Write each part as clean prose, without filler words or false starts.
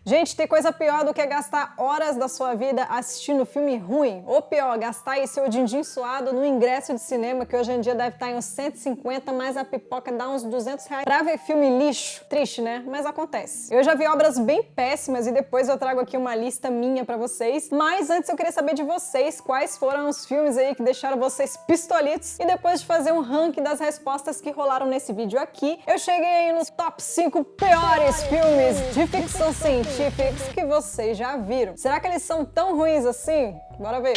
Gente, tem coisa pior do que gastar horas da sua vida assistindo filme ruim. Ou pior, gastar aí seu din-din suado no ingresso de cinema, que hoje em dia deve estar em uns 150, mais a pipoca dá uns 200 reais pra ver filme lixo. Triste, né? Mas acontece. Eu já vi obras bem péssimas e depois eu trago aqui uma lista minha pra vocês. Mas antes eu queria saber de vocês quais foram os filmes aí que deixaram vocês pistolitos. E depois de fazer um ranking das respostas que rolaram nesse vídeo aqui, eu cheguei aí nos top 5 piores filmes de ficção científica que vocês já viram. Será que eles são tão ruins assim? Bora ver!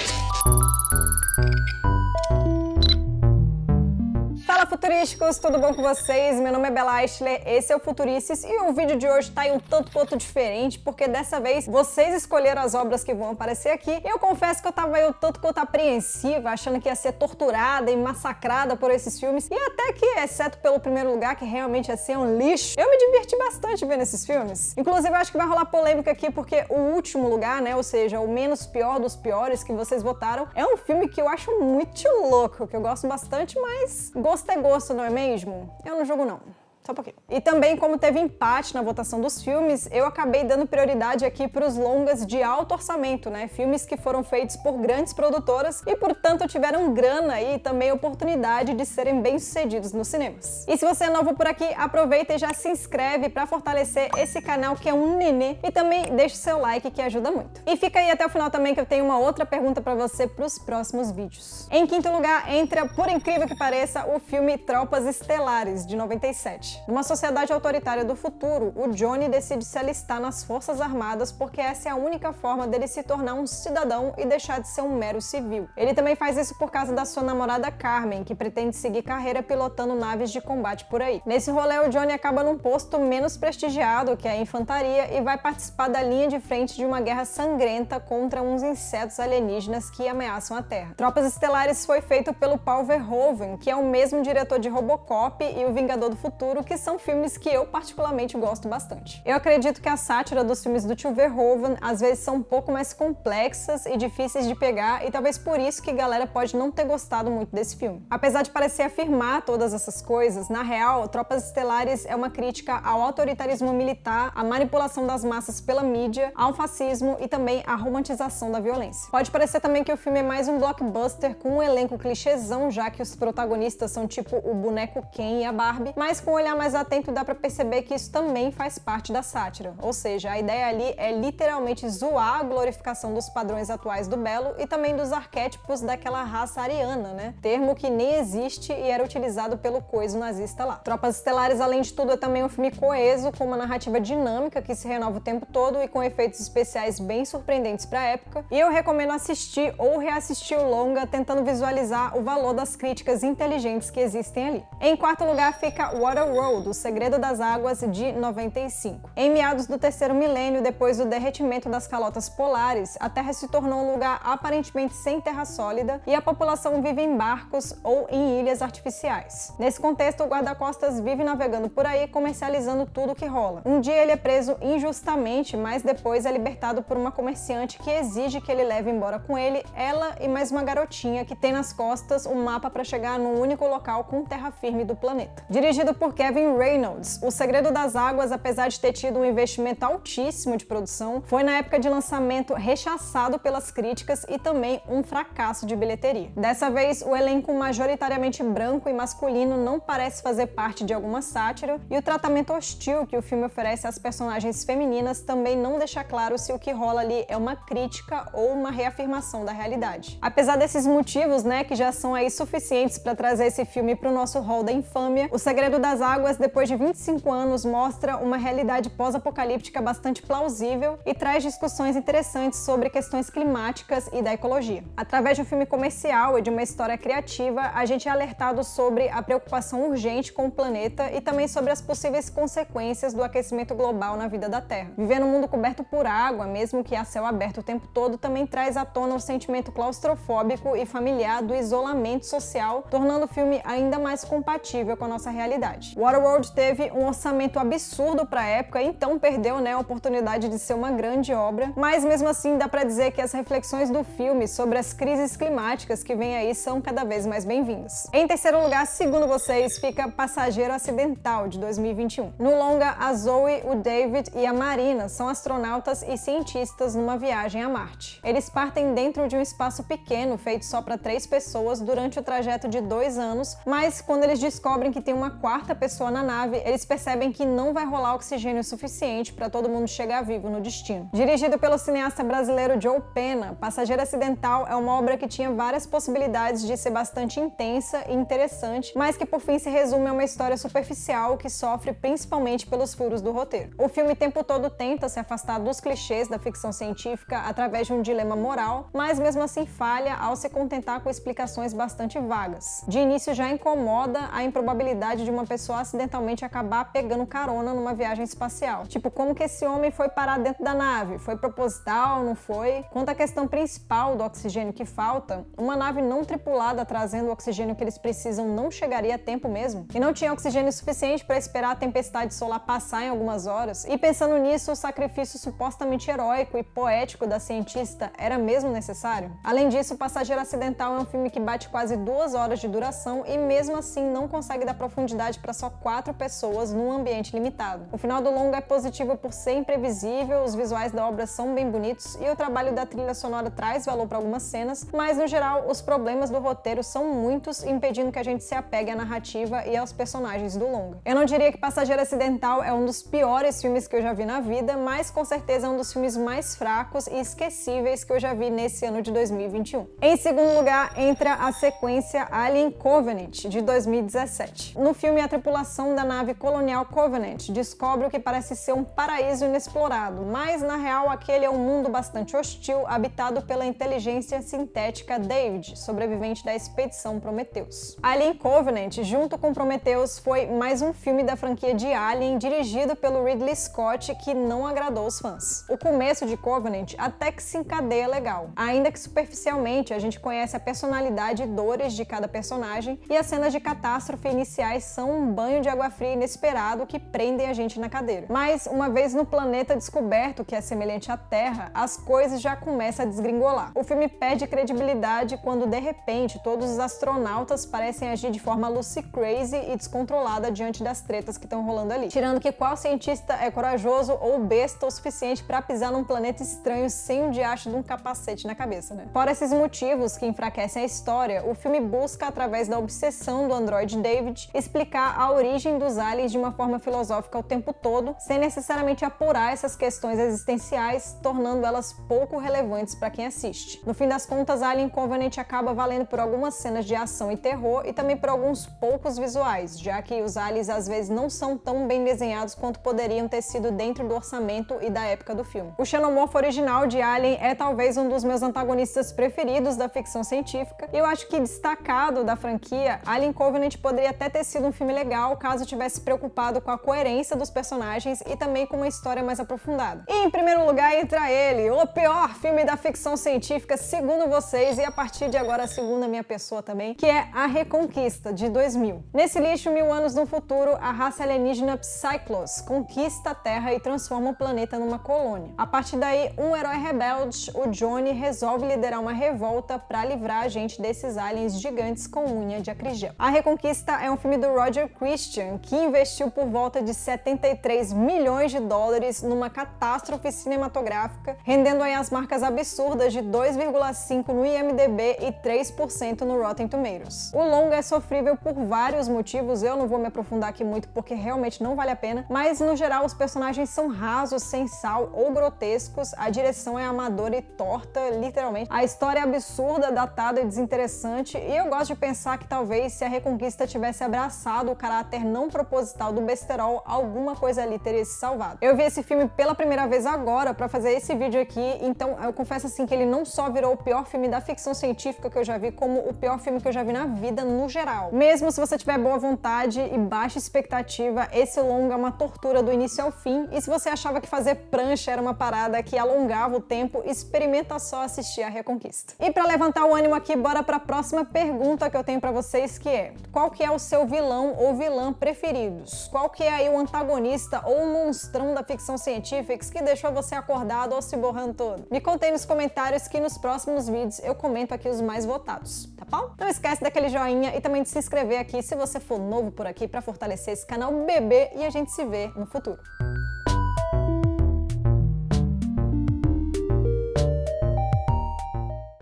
Fala, futurísticos, tudo bom com vocês? Meu nome é Bela Eichler, esse é o Futurices e o vídeo de hoje tá aí um tanto quanto diferente, porque dessa vez vocês escolheram as obras que vão aparecer aqui. Eu confesso que eu tava aí um tanto quanto apreensiva, achando que ia ser torturada e massacrada por esses filmes, e até que, exceto pelo primeiro lugar, que realmente ia ser um lixo, eu me diverti bastante vendo esses filmes. Inclusive, eu acho que vai rolar polêmica aqui, porque o último lugar, né, ou seja, o menos pior dos piores que vocês votaram, é um filme que eu acho muito louco, que eu gosto bastante, mas gosto é gosto, não é mesmo? Eu não julgo não. Só um pouquinho. E também, como teve empate na votação dos filmes, eu acabei dando prioridade aqui para os longas de alto orçamento, né? Filmes que foram feitos por grandes produtoras e, portanto, tiveram grana e também oportunidade de serem bem-sucedidos nos cinemas. E se você é novo por aqui, aproveita e já se inscreve para fortalecer esse canal que é um nenê e também deixa o seu like que ajuda muito. E fica aí até o final também que eu tenho uma outra pergunta para você para os próximos vídeos. Em quinto lugar entra, por incrível que pareça, o filme Tropas Estelares, de 97. Numa sociedade autoritária do futuro, o Johnny decide se alistar nas Forças Armadas porque essa é a única forma dele se tornar um cidadão e deixar de ser um mero civil. Ele também faz isso por causa da sua namorada Carmen, que pretende seguir carreira pilotando naves de combate por aí. Nesse rolê, o Johnny acaba num posto menos prestigiado, que é a infantaria, e vai participar da linha de frente de uma guerra sangrenta contra uns insetos alienígenas que ameaçam a Terra. Tropas Estelares foi feito pelo Paul Verhoeven, que é o mesmo diretor de Robocop e O Vingador do Futuro, que são filmes que eu particularmente gosto bastante. Eu acredito que a sátira dos filmes do tio Verhoeven às vezes são um pouco mais complexas e difíceis de pegar, e talvez por isso que a galera pode não ter gostado muito desse filme. Apesar de parecer afirmar todas essas coisas, na real, Tropas Estelares é uma crítica ao autoritarismo militar, à manipulação das massas pela mídia, ao fascismo e também à romantização da violência. Pode parecer também que o filme é mais um blockbuster com um elenco clichêzão, já que os protagonistas são tipo o boneco Ken e a Barbie, mas com um olhar mais atento dá pra perceber que isso também faz parte da sátira, ou seja, a ideia ali é literalmente zoar a glorificação dos padrões atuais do belo e também dos arquétipos daquela raça ariana, né? Termo que nem existe e era utilizado pelo coiso nazista lá. Tropas Estelares, além de tudo, é também um filme coeso, com uma narrativa dinâmica que se renova o tempo todo e com efeitos especiais bem surpreendentes pra época, e eu recomendo assistir ou reassistir o longa tentando visualizar o valor das críticas inteligentes que existem ali. Em quarto lugar fica Waterworld, O Segredo das Águas, de 95. Em meados do terceiro milênio, depois do derretimento das calotas polares, a Terra se tornou um lugar aparentemente sem terra sólida e a população vive em barcos ou em ilhas artificiais. Nesse contexto, o guarda-costas vive navegando por aí, comercializando tudo que rola. Um dia ele é preso injustamente, mas depois é libertado por uma comerciante que exige que ele leve embora com ele ela e mais uma garotinha que tem nas costas um mapa para chegar no único local com terra firme do planeta. Dirigido por Kevin Reynolds, O Segredo das Águas, apesar de ter tido um investimento altíssimo de produção, foi na época de lançamento rechaçado pelas críticas e também um fracasso de bilheteria. Dessa vez, o elenco majoritariamente branco e masculino não parece fazer parte de alguma sátira, e o tratamento hostil que o filme oferece às personagens femininas também não deixa claro se o que rola ali é uma crítica ou uma reafirmação da realidade. Apesar desses motivos, né, que já são aí suficientes para trazer esse filme para o nosso hall da infâmia, O Segredo das Águas, depois de 25 anos, mostra uma realidade pós-apocalíptica bastante plausível e traz discussões interessantes sobre questões climáticas e da ecologia. Através de um filme comercial e de uma história criativa, a gente é alertado sobre a preocupação urgente com o planeta e também sobre as possíveis consequências do aquecimento global na vida da Terra. Viver num mundo coberto por água, mesmo que a céu aberto o tempo todo, também traz à tona o sentimento claustrofóbico e familiar do isolamento social, tornando o filme ainda mais compatível com a nossa realidade. Waterworld teve um orçamento absurdo pra época, então perdeu, né, a oportunidade de ser uma grande obra, mas mesmo assim dá pra dizer que as reflexões do filme sobre as crises climáticas que vem aí são cada vez mais bem-vindas. Em terceiro lugar, segundo vocês, fica Passageiro Acidental, de 2021. No longa, a Zoe, o David e a Marina são astronautas e cientistas numa viagem a Marte. Eles partem dentro de um espaço pequeno, feito só para 3 pessoas, durante o trajeto de 2 anos, mas quando eles descobrem que tem uma quarta pessoa na nave, eles percebem que não vai rolar oxigênio suficiente para todo mundo chegar vivo no destino. Dirigido pelo cineasta brasileiro Joe Pena, Passageiro Acidental é uma obra que tinha várias possibilidades de ser bastante intensa e interessante, mas que por fim se resume a uma história superficial que sofre principalmente pelos furos do roteiro. O filme o tempo todo tenta se afastar dos clichês da ficção científica através de um dilema moral, mas mesmo assim falha ao se contentar com explicações bastante vagas. De início já incomoda a improbabilidade de uma pessoa acidentalmente acabar pegando carona numa viagem espacial. Tipo, como que esse homem foi parar dentro da nave? Foi proposital, não foi? Quanto à questão principal do oxigênio que falta, uma nave não tripulada trazendo o oxigênio que eles precisam não chegaria a tempo mesmo? E não tinha oxigênio suficiente para esperar a tempestade solar passar em algumas horas? E pensando nisso, o sacrifício supostamente heróico e poético da cientista era mesmo necessário? Além disso, Passageiro Acidental é um filme que bate quase 2 horas de duração e mesmo assim não consegue dar profundidade para só 4 pessoas num ambiente limitado. O final do longa é positivo por ser imprevisível, os visuais da obra são bem bonitos e o trabalho da trilha sonora traz valor para algumas cenas, mas no geral os problemas do roteiro são muitos, impedindo que a gente se apegue à narrativa e aos personagens do longa. Eu não diria que Passageiro Acidental é um dos piores filmes que eu já vi na vida, mas com certeza é um dos filmes mais fracos e esquecíveis que eu já vi nesse ano de 2021. Em segundo lugar, entra a sequência Alien Covenant, de 2017. No filme, a tripulação da nave colonial Covenant descobre o que parece ser um paraíso inexplorado, mas na real aquele é um mundo bastante hostil, habitado pela inteligência sintética David, sobrevivente da expedição Prometheus. Alien Covenant, junto com Prometheus, foi mais um filme da franquia de Alien, dirigido pelo Ridley Scott, que não agradou os fãs. O começo de Covenant até que se encadeia legal, ainda que superficialmente a gente conhece a personalidade e dores de cada personagem, e as cenas de catástrofe iniciais são um banho de água fria inesperado que prendem a gente na cadeira. Mas, uma vez no planeta descoberto que é semelhante à Terra, as coisas já começam a desgringolar. O filme perde credibilidade quando, de repente, todos os astronautas parecem agir de forma lucy-crazy e descontrolada diante das tretas que estão rolando ali. Tirando que qual cientista é corajoso ou besta o suficiente para pisar num planeta estranho sem um diacho de um capacete na cabeça, né? Fora esses motivos que enfraquecem a história, o filme busca, através da obsessão do androide David, explicar a origem dos aliens de uma forma filosófica o tempo todo, sem necessariamente apurar essas questões existenciais, tornando elas pouco relevantes para quem assiste. No fim das contas, Alien Covenant acaba valendo por algumas cenas de ação e terror e também por alguns poucos visuais, já que os aliens às vezes não são tão bem desenhados quanto poderiam ter sido dentro do orçamento e da época do filme. O xenomorfo original de Alien é talvez um dos meus antagonistas preferidos da ficção científica, e eu acho que, destacado da franquia, Alien Covenant poderia até ter sido um filme legal caso tivesse preocupado com a coerência dos personagens e também com uma história mais aprofundada. E em primeiro lugar entra ele, o pior filme da ficção científica segundo vocês, e a partir de agora segundo a minha pessoa também, que é A Reconquista, de 2000. Nesse lixo, 1000 anos no futuro, a raça alienígena Psychlos conquista a Terra e transforma o planeta numa colônia. A partir daí, um herói rebelde, o Johnny, resolve liderar uma revolta para livrar a gente desses aliens gigantes com unha de acrigel. A Reconquista é um filme do Roger Christian, que investiu por volta de 73 milhões de dólares numa catástrofe cinematográfica, rendendo aí as marcas absurdas de 2,5 no IMDb e 3% no Rotten Tomatoes. O longa é sofrível por vários motivos, eu não vou me aprofundar aqui muito porque realmente não vale a pena, mas no geral os personagens são rasos, sem sal ou grotescos, a direção é amadora e torta, literalmente. A história é absurda, datada e desinteressante, e eu gosto de pensar que talvez se a Reconquista tivesse abraçado o caráter não proposital do besterol, alguma coisa ali teria se salvado. Eu vi esse filme pela primeira vez agora pra fazer esse vídeo aqui, então eu confesso assim que ele não só virou o pior filme da ficção científica que eu já vi, como o pior filme que eu já vi na vida no geral. Mesmo se você tiver boa vontade e baixa expectativa, esse longa é uma tortura do início ao fim, e se você achava que fazer prancha era uma parada que alongava o tempo, experimenta só assistir a Reconquista. E pra levantar o ânimo aqui, bora pra próxima pergunta que eu tenho pra vocês, que é: qual que é o seu vilão ou vilã vilã preferidos? Qual que é aí o antagonista ou o monstrão da ficção científica que deixou você acordado ou se borrando todo? Me contem nos comentários que nos próximos vídeos eu comento aqui os mais votados, tá bom? Não esquece daquele joinha e também de se inscrever aqui se você for novo por aqui para fortalecer esse canal bebê e a gente se vê no futuro.